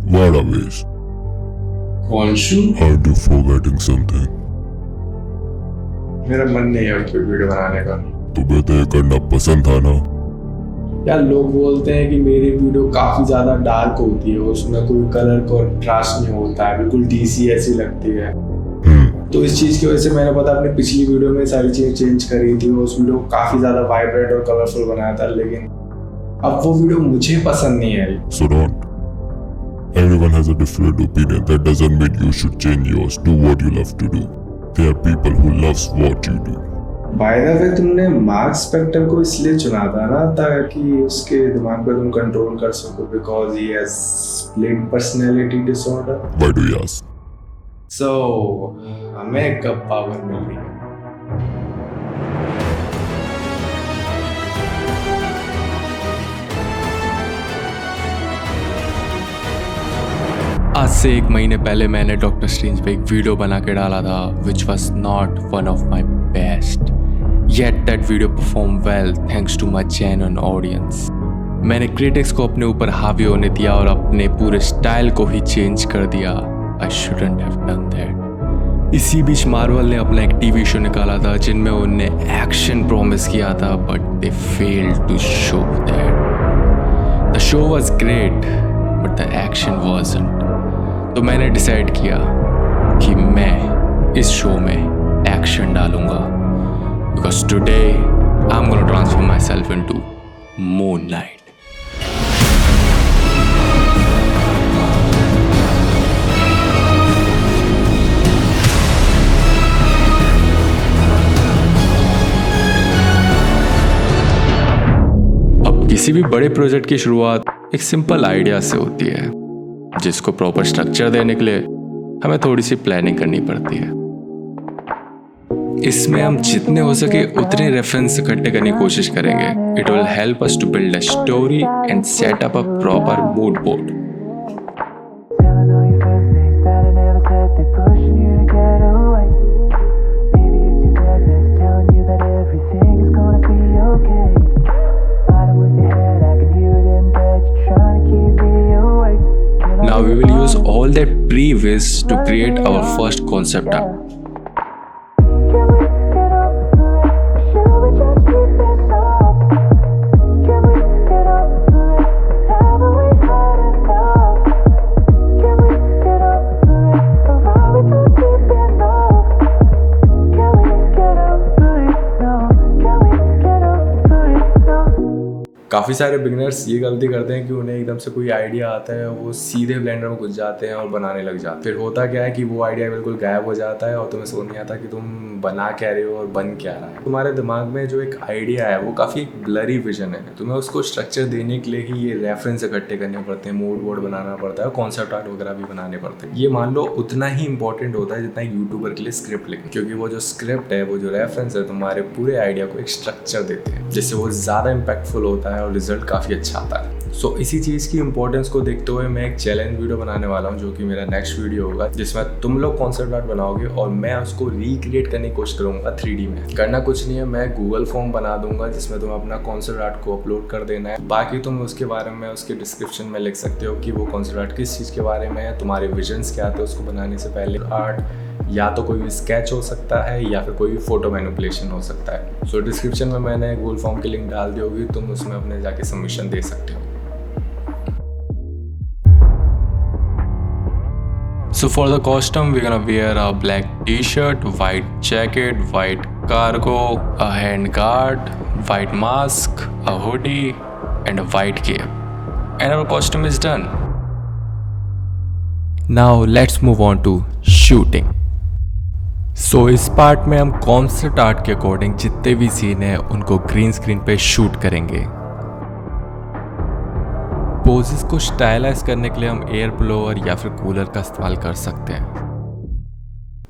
What a waste. Wanshu? Aren't you forgetting something? मेरा मन नहीं है कोई वीडियो बनाने का। तुम्हें तो ये करना पसंद था ना? यार लोग बोलते हैं कि मेरी वीडियो काफी ज्यादा डार्क होती है, उसमें कोई कलर कॉन्ट्रास्ट नहीं होता है, बिल्कुल डीसी ऐसी लगती है। तो इस चीज की वजह से मैंने पता अपनी पिछली वीडियो में सारी चीजें चेंज करी थी, उस वीडियो को काफी ज्यादा वाइब्रेंट और कलरफुल बनाया था, लेकिन अब वो वीडियो मुझे पसंद नहीं आई। So don't. Everyone has a different opinion. That doesn't mean you should change yours. Do what you love to do. There are people who loves what you do. By the way, तुमने mark Spectre को इसलिए चुना था ना ताकि उसके दिमाग पर तुम कंट्रोल कर सको, because he has split personality disorder. Why do you ask? सो हमें कब पावर मिल रही है? आज से 1 महीने पहले मैंने डॉक्टर स्ट्रेंज पे एक वीडियो बना के डाला था which was not one of my best, yet that video perform well thanks to my genuine audience. मैंने क्रिटिक्स को अपने ऊपर हावी होने दिया और अपने पूरे स्टाइल को ही चेंज कर दिया। I shouldn't have done that. इसी बीच मार्वल ने अपना एक टीवी शो निकाला था जिनमें उनने एक्शन प्रॉमिस किया था, but they failed to show that. The show was great but the action wasn't. तो मैंने डिसाइड किया कि मैं इस शो में एक्शन डालूंगा, because today I am gonna transform my self into moon night. अब किसी भी बड़े प्रोजेक्ट की शुरुआत एक सिंपल आइडिया से होती है, जिसको प्रॉपर स्ट्रक्चर देने के लिए हमें थोड़ी सी प्लानिंग करनी पड़ती है। इसमें हम जितने हो सके उतने रेफरेंस इकट्ठे करने की कोशिश करेंगे। It will help us to build a story and set up a proper mood board. Now we will use all that pre-wiz to create our first concept art. काफ़ी सारे बिगिनर्स ये गलती करते हैं कि उन्हें एकदम से कोई आइडिया आता है, वो सीधे ब्लेंडर में घुस जाते हैं और बनाने लग जाते हैं। फिर होता क्या है कि वो आइडिया बिल्कुल गायब हो जाता है और तुम्हें समझ नहीं आता कि तुम बना क्या रहे हो और बन क्या रहा है। तुम्हारे दिमाग में जो एक आइडिया है वो काफ़ी ब्लरी विजन है, तुम्हें उसको स्ट्रक्चर देने के लिए ही ये रेफरेंस इकट्ठे करने पड़ते हैं, मूड बोर्ड बनाना पड़ता है, कॉन्सेप्ट आर्ट वगैरह भी बनाने पड़ते हैं। ये मान लो उतना ही इंपॉर्टेंट होता है जितना यूट्यूबर के लिए स्क्रिप्ट लिखना, क्योंकि वो जो स्क्रिप्ट है, वो जो रेफरेंस है, तुम्हारे पूरे आइडिया को एक स्ट्रक्चर देते हैं, जिससे वो ज़्यादा इम्पैक्टफुल होता है और रिजल्ट काफ़ी अच्छा आता है। सो इसी चीज़ की इंपॉर्टेंस को देखते हुए मैं एक चैलेंज वीडियो बनाने वाला हूँ, जो कि मेरा नेक्स्ट वीडियो होगा, जिसमें तुम लोग कॉन्सेप्ट आर्ट बनाओगे और मैं उसको रिक्रिएट करने की कोशिश करूँगा 3D में। करना कुछ नहीं है, मैं गूगल फॉर्म बना दूंगा जिसमें तुम अपना कॉन्सेप्ट आर्ट को अपलोड कर देना है। बाकी तुम उसके बारे में उसके डिस्क्रिप्शन में लिख सकते हो कि वो कॉन्सेप्ट आर्ट किस चीज़ के बारे में है, तुम्हारे विजन्स क्या थे उसको बनाने से पहले। आर्ट या तो कोई भी स्केच हो सकता है या फिर कोई भी फोटो मैनिपुलेशन हो सकता है। सो डिस्क्रिप्शन में मैंने गूगल फॉर्म की लिंक डाल दी होगी, तुम उसमें अपने जाके सबमिशन दे सकते हो। So for the costume, we're gonna wear a black t-shirt, white jacket, white cargo, a hand guard, white mask, a hoodie, and a white cape. And our costume is done. Now let's move on to shooting. So इस part में हम concept art के according जितने भी scene हैं उनको green screen पे shoot करेंगे। पोजेस को स्टाइलाइज करने के लिए हम एयर ब्लोअर या फिर कूलर का इस्तेमाल कर सकते हैं।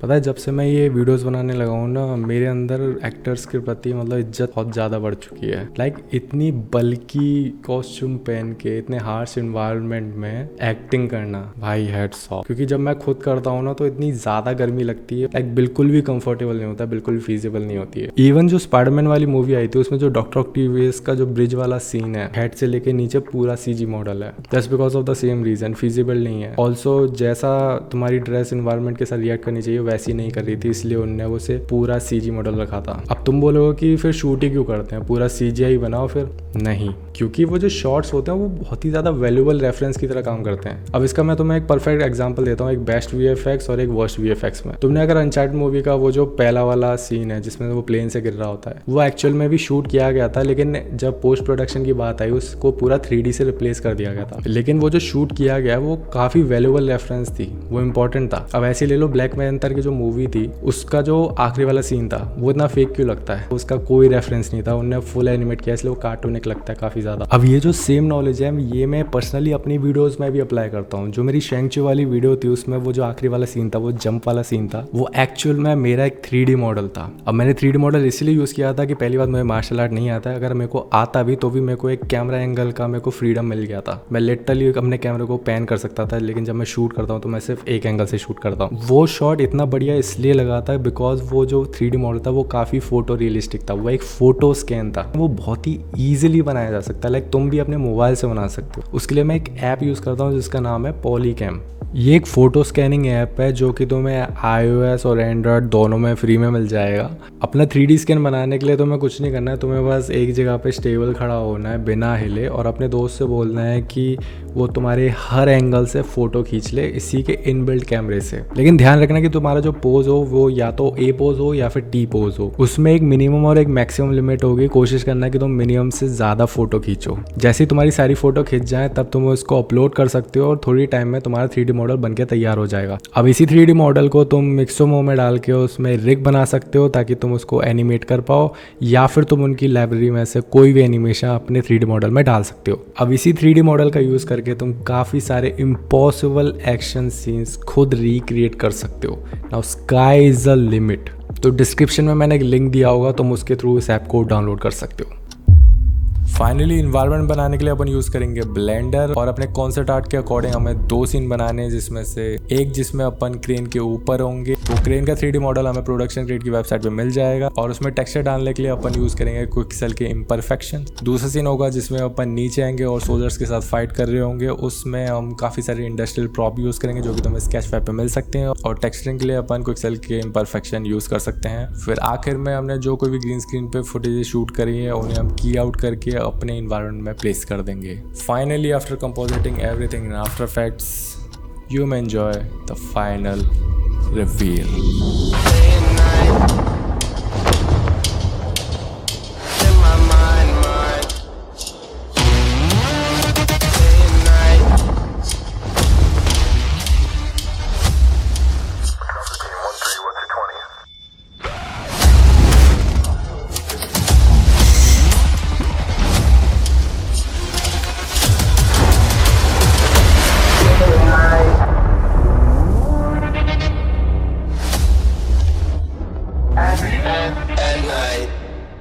पता है, जब से मैं ये वीडियोस बनाने लगा हूँ ना, मेरे अंदर एक्टर्स के प्रति मतलब इज्जत बहुत ज़्यादा बढ़ चुकी है। लाइक इतनी बल्कि कॉस्ट्यूम पहन के इतने हार्श इन्वायरमेंट में एक्टिंग करना, भाई हेड्स ऑफ। क्योंकि जब मैं खुद करता हूँ ना तो इतनी ज़्यादा गर्मी लगती है, लाइक बिल्कुल भी कंफर्टेबल नहीं होता, बिल्कुल भी फीजिबल नहीं होती है। इवन जो स्पाइडरमैन वाली मूवी आई थी उसमें जो डॉक्टर ऑक्टेवियस का जो ब्रिज वाला सीन है, हेड से लेके नीचे पूरा सीजी मॉडल है, just because of the same reason, feasible नहीं है। ऑल्सो जैसा तुम्हारी ड्रेस इन्वायरमेंट के साथ रिएक्ट करनी चाहिए वैसी नहीं कर रही थी, इसलिए उनने वो से पूरा सीजी मॉडल रखा था। अब तुम बोलोगे कि फिर शूट ही क्यों करते हैं, पूरा सीजीआई बनाओ। फिर नहीं, क्योंकि वो जो शॉट्स होते हैं वो बहुत ही ज़्यादा वैल्यूबल रेफरेंस की तरह काम करते हैं। अब इसका मैं तुम्हें एक परफेक्ट एग्जांपल देता हूँ, एक बेस्ट वीएफएक्स और एक वर्स्ट वीएफएक्स में। तुमने अगर अनचार्टेड मूवी का वो जो पहला वाला सीन है जिसमें वो प्लेन से गिर रहा होता है, वो एक्चुअल में भी शूट किया गया था, लेकिन जब पोस्ट प्रोडक्शन की बात आई उसको पूरा 3D से रिप्लेस कर दिया गया था। लेकिन वो जो शूट किया गया वो काफ़ी वैल्यूबल रेफरेंस थी, वो इंपॉर्टेंट था। अब ऐसे ले लो ब्लैक पैंथर की जो मूवी थी उसका जो आखिरी वाला सीन था वो इतना फेक क्यों लगता है, उसका कोई रेफरेंस नहीं था, उन्होंने फुल एनिमेट किया, इसलिए वो कार्टूनिक लगता है काफ़ी ज़्यादा। अब ये जो सेम नॉलेज है ये मैं पर्सनली अपनी वीडियोस में भी अप्लाई करता हूँ। जो मेरी शेंगचू वाली वीडियो थी उसमें वो जो आखिरी वाला सीन था, वो जंप वाला सीन था, वो एक्चुअल में मेरा एक 3D मॉडल था। अब मैंने 3D मॉडल इसलिए यूज़ किया था कि पहली बात मुझे मार्शल आर्ट नहीं आता है, अगर मेरे को आता भी तो भी मेरे को एक कैमरा एंगल का मेरे को फ्रीडम मिल गया था, मैं लिटरली अपने कैमरे को पैन कर सकता था। लेकिन जब मैं शूट करता हूँ तो मैं सिर्फ एक एंगल से शूट करता हूँ। वो शॉट इतना बढ़िया इसलिए लगा था बिकॉज वो जो 3D मॉडल था वो काफ़ी फोटो रियलिस्टिक था, वो एक फोटो स्कैन था, वो बहुत ही ईजिली बनाया जा सकता है। लाइक तुम भी अपने मोबाइल से बना सकते हो। उसके लिए मैं एक ऐप यूज़ करता हूँ जिसका नाम है पॉलीकैम। ये एक फ़ोटो स्कैनिंग ऐप है जो कि तुम्हें iOS और एंड्रॉयड दोनों में फ्री में मिल जाएगा। अपना 3D स्कैन बनाने के लिए तुम्हें कुछ नहीं करना है, तुम्हें बस एक जगह पे स्टेबल खड़ा होना है बिना हिले और अपने दोस्त से बोलना है कि वो तुम्हारे हर एंगल से फ़ोटो खींच ले इसी के इनबिल्ट कैमरे से। लेकिन ध्यान रखना कि तुम्हारा जो पोज हो वो या तो ए पोज हो या फिर टी पोज हो, उसमें एक मिनिमम और एक मैक्सिमम लिमिट होगी। कोशिश करना है कि तुम मिनिमम से ज़्यादा फ़ोटो खींचो। जैसे ही तुम्हारी सारी फ़ोटो खींच जाए तब तुम उसको अपलोड कर सकते हो और थोड़ी टाइम में तुम्हारा 3D मॉडल बनके तैयार हो जाएगा। अब इसी 3D मॉडल को तुम मिक्सोमो में डाल के उसमें रिग बना सकते हो ताकि तुम उसको एनिमेट कर पाओ, या फिर तुम उनकी लाइब्रेरी में से कोई भी एनिमेशन अपने 3D मॉडल में डाल सकते हो। अब इसी 3D मॉडल का यूज़ करके तुम काफ़ी सारे इम्पॉसिबल एक्शन सीन्स खुद रिक्रिएट कर सकते हो। Now sky is the limit. तो डिस्क्रिप्शन में मैंने एक लिंक दिया होगा, तुम उसके थ्रू इस ऐप को डाउनलोड कर सकते हो। फाइनली इन्वायरमेंट बनाने के लिए अपन यूज़ करेंगे ब्लेंडर और अपने कॉन्सेप्ट आर्ट के अकॉर्डिंग हमें 2 सीन बनाने हैं, जिसमें से एक जिसमें अपन क्रेन के ऊपर होंगे। वो क्रेन का 3D मॉडल हमें प्रोडक्शन क्रिएट की वेबसाइट पे मिल जाएगा और उसमें टेक्सचर डालने के लिए अपन यूज़ करेंगे क्विक्सेल के इम्परफेक्शन। दूसरा सीन होगा जिसमें अपन नीचे आएंगे और सोल्जर्स के साथ फाइट कर रहे होंगे, उसमें हम काफ़ी सारे इंडस्ट्रियल प्रॉप यूज़ करेंगे जो कि तुम्हें स्केचफैब पे मिल सकते हैं और टेक्सचरिंग के लिए अपन क्विक्सेल के इम्परफेक्शन यूज़ कर सकते हैं। फिर आखिर में हमने जो कोई भी ग्रीन स्क्रीन पे फुटेज शूट करी है उन्हें हम की आउट करके अपने इन्वायरमेंट में प्लेस कर देंगे। Finally after compositing everything in after effects you may enjoy the final reveal.